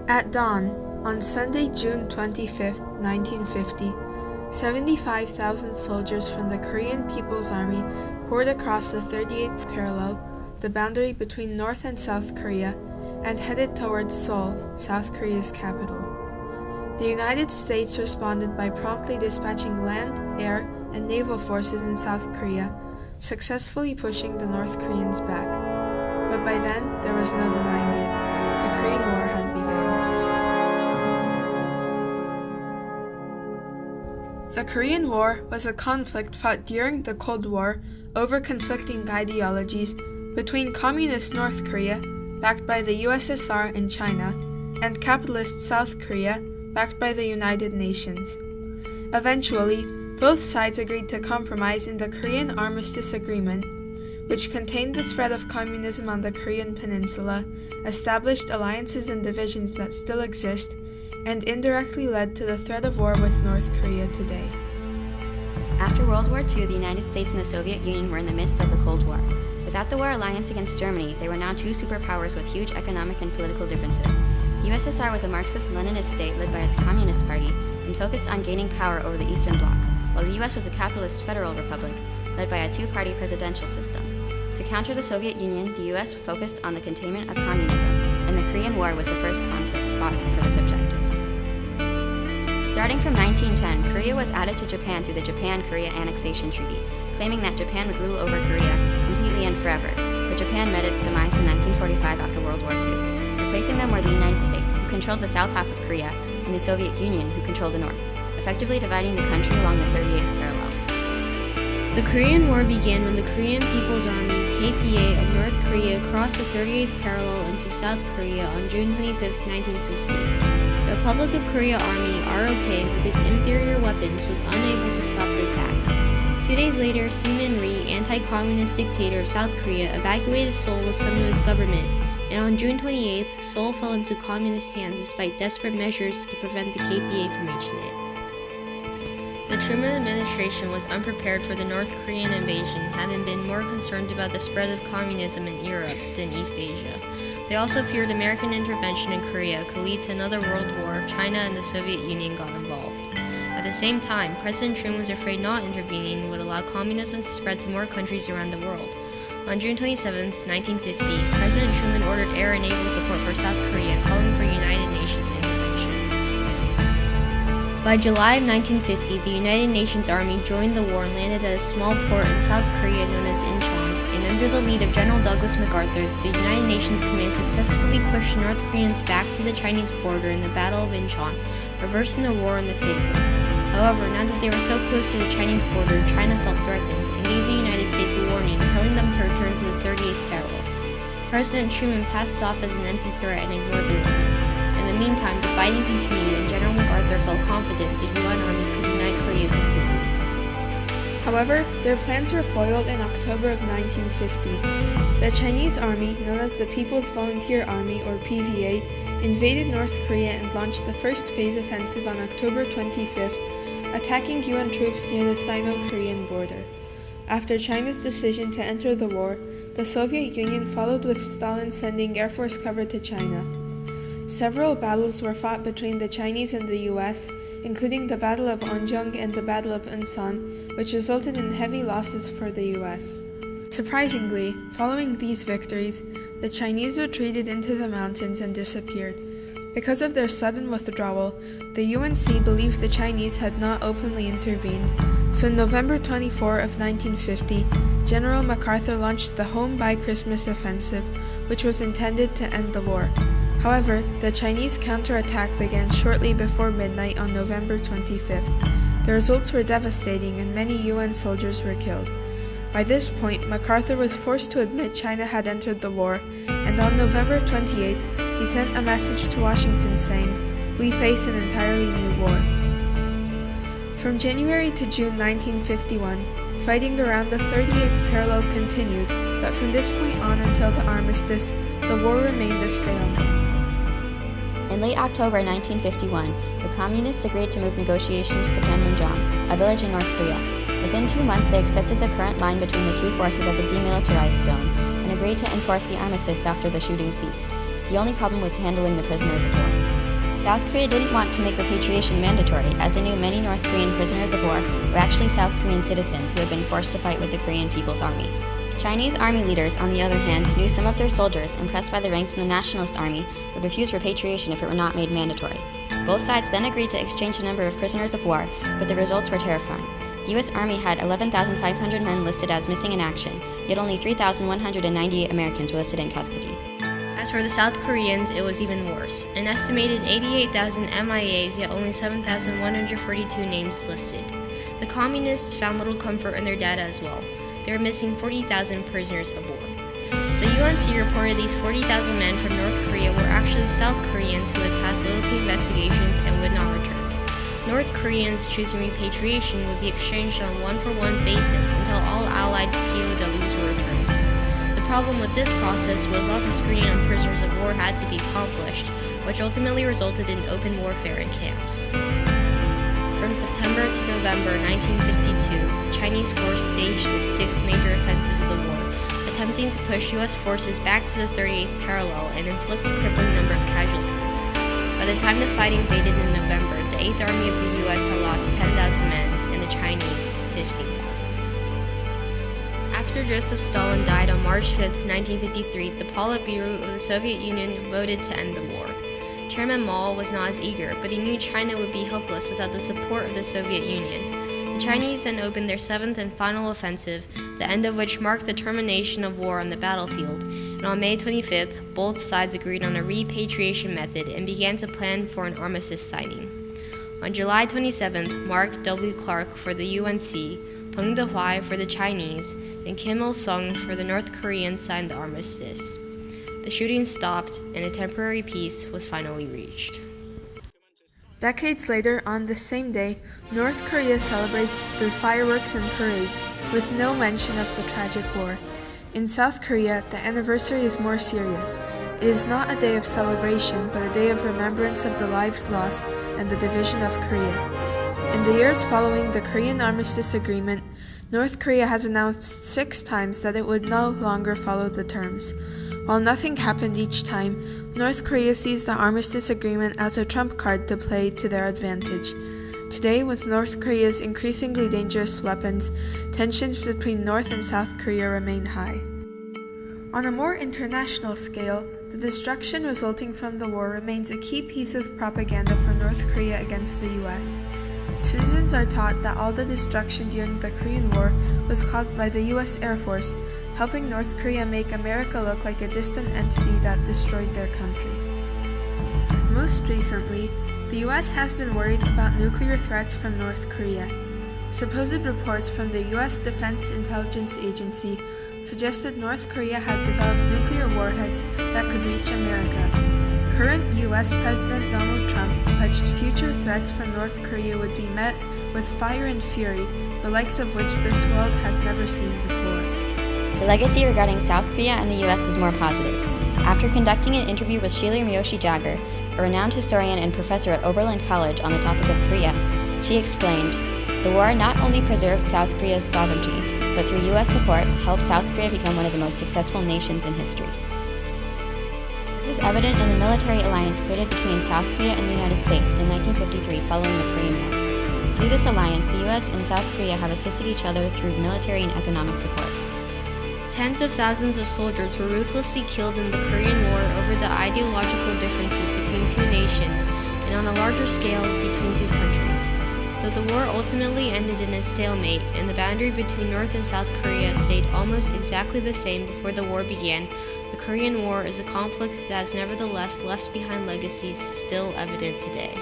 At dawn, on Sunday, June 25, 1950, 75,000 soldiers from the Korean People's Army poured across the 38th parallel, the boundary between North and South Korea, and headed towards Seoul, South Korea's capital. The United States responded by promptly dispatching land, air, and naval forces in South Korea, successfully pushing the North Koreans back. But by then, there was no denying it. The Korean War had begun. The Korean War was a conflict fought during the Cold War over conflicting ideologies between communist North Korea, backed by the USSR and China, and capitalist South Korea, backed by the United Nations. Eventually, both sides agreed to compromise in the Korean Armistice Agreement, which contained the spread of communism on the Korean peninsula, established alliances and divisions that still exist, and indirectly led to the threat of war with North Korea today. After World War II, the United States and the Soviet Union were in the midst of the Cold War. Without the war alliance against Germany, they were now two superpowers with huge economic and political differences. The USSR was a Marxist-Leninist state led by its Communist Party and focused on gaining power over the Eastern Bloc, while the US was a capitalist federal republic led by a two-party presidential system. To counter the Soviet Union, the US focused on the containment of communism, and the Korean War was the first conflict fought for this objective. Starting from 1910, Korea was added to Japan through the Japan-Korea Annexation Treaty, claiming that Japan would rule over Korea completely and forever, but Japan met its demise in 1945 after World War II. Replacing them were the United States, who controlled the south half of Korea, and the Soviet Union, who controlled the north, effectively dividing the country along the 38th parallel. The Korean War began when the Korean People's Army, KPA, of North Korea crossed the 38th parallel into South Korea on June 25, 1950. The Republic of Korea Army, ROK, with its inferior weapons, was unable to stop the attack. 2 days later, Syngman Rhee, anti-communist dictator of South Korea, evacuated Seoul with some of his government, and on June 28th, Seoul fell into communist hands despite desperate measures to prevent the KPA from reaching it. The Truman administration was unprepared for the North Korean invasion, having been more concerned about the spread of communism in Europe than East Asia. They also feared American intervention in Korea could lead to another world war if China and the Soviet Union got involved. At the same time, President Truman was afraid not intervening would allow communism to spread to more countries around the world. On June 27, 1950, President Truman ordered air and naval support for South Korea, calling for United Nations intervention. By July of 1950, the United Nations Army joined the war and landed at a small port in South Korea known as Incheon, and under the lead of General Douglas MacArthur, the United Nations Command successfully pushed North Koreans back to the Chinese border in the Battle of Incheon, reversing the war in the favor. However, now that they were so close to the Chinese border, China felt threatened and gave the United States a warning, telling them to return to the 38th parallel. President Truman passed this off as an empty threat and ignored the warning. In the meantime, the fighting continued, and General MacArthur felt confident the UN Army could unite Korea completely. However, their plans were foiled in October of 1950. The Chinese army, known as the People's Volunteer Army or PVA, invaded North Korea and launched the first phase offensive on October 25th, attacking UN troops near the Sino-Korean border. After China's decision to enter the war, the Soviet Union followed with Stalin sending Air Force cover to China. Several battles were fought between the Chinese and the US, including the Battle of Onjong and the Battle of Unsan, which resulted in heavy losses for the US. Surprisingly, following these victories, the Chinese retreated into the mountains and disappeared. Because of their sudden withdrawal, the UNC believed the Chinese had not openly intervened, so in November 24 of 1950, General MacArthur launched the Home by Christmas offensive, which was intended to end the war. However, the Chinese counterattack began shortly before midnight on November 25th. The results were devastating and many UN soldiers were killed. By this point, MacArthur was forced to admit China had entered the war, and on November 28th, he sent a message to Washington saying, "We face an entirely new war." From January to June 1951, fighting around the 38th parallel continued, but from this point on until the armistice, the war remained a stalemate. In late October 1951, the Communists agreed to move negotiations to Panmunjom, a village in North Korea. Within 2 months, they accepted the current line between the two forces as a demilitarized zone and agreed to enforce the armistice after the shooting ceased. The only problem was handling the prisoners of war. South Korea didn't want to make repatriation mandatory, as it knew many North Korean prisoners of war were actually South Korean citizens who had been forced to fight with the Korean People's Army. Chinese army leaders, on the other hand, knew some of their soldiers, impressed by the ranks in the Nationalist Army, would refuse repatriation if it were not made mandatory. Both sides then agreed to exchange a number of prisoners of war, but the results were terrifying. The U.S. Army had 11,500 men listed as missing in action, yet only 3,198 Americans were listed in custody. As for the South Koreans, it was even worse. An estimated 88,000 MIAs, yet only 7,142 names listed. The Communists found little comfort in their data as well. They were missing 40,000 prisoners of war. The UNC reported these 40,000 men from North Korea were actually South Koreans who had passed loyalty investigations and would not return. North Koreans choosing repatriation would be exchanged on a one-for-one basis until all Allied POWs were returned. The problem with this process was lots of screening on prisoners of war had to be accomplished, which ultimately resulted in open warfare in camps. From September to November 1952, the Chinese force staged its sixth major offensive of the war, attempting to push U.S. forces back to the 38th parallel and inflict a crippling number of casualties. By the time the fighting faded in November, the 8th Army of the U.S. had lost 10,000 men and the Chinese 15,000. After Joseph Stalin died on March 5, 1953, the Politburo of the Soviet Union voted to end the war. Chairman Mao was not as eager, but he knew China would be helpless without the support of the Soviet Union. The Chinese then opened their seventh and final offensive, the end of which marked the termination of war on the battlefield, and on May 25th, both sides agreed on a repatriation method and began to plan for an armistice signing. On July 27th, Mark W. Clark for the UNC, Peng Dehuai for the Chinese, and Kim Il-sung for the North Koreans signed the armistice. The shooting stopped, and a temporary peace was finally reached. Decades later, on the same day, North Korea celebrates through fireworks and parades, with no mention of the tragic war. In South Korea, the anniversary is more serious. It is not a day of celebration, but a day of remembrance of the lives lost and the division of Korea. In the years following the Korean Armistice Agreement, North Korea has announced 6 times that it would no longer follow the terms. While nothing happened each time, North Korea sees the Armistice Agreement as a trump card to play to their advantage. Today, with North Korea's increasingly dangerous weapons, tensions between North and South Korea remain high. On a more international scale, the destruction resulting from the war remains a key piece of propaganda for North Korea against the US. Citizens are taught that all the destruction during the Korean War was caused by the US Air Force, helping North Korea make America look like a distant entity that destroyed their country. Most recently, the US has been worried about nuclear threats from North Korea. Supposed reports from the US Defense Intelligence Agency suggested North Korea had developed nuclear warheads that could reach America. Current US President Donald Trump pledged future threats from North Korea would be met with fire and fury, the likes of which this world has never seen before. The legacy regarding South Korea and the U.S. is more positive. After conducting an interview with Sheila Miyoshi Jagger, a renowned historian and professor at Oberlin College on the topic of Korea, she explained, "The war not only preserved South Korea's sovereignty, but through U.S. support, helped South Korea become one of the most successful nations in history." This is evident in the military alliance created between South Korea and the United States in 1953 following the Korean War. Through this alliance, the U.S. and South Korea have assisted each other through military and economic support. Tens of thousands of soldiers were ruthlessly killed in the Korean War over the ideological differences between two nations and on a larger scale between two countries. Though the war ultimately ended in a stalemate and the boundary between North and South Korea stayed almost exactly the same before the war began, the Korean War is a conflict that has nevertheless left behind legacies still evident today.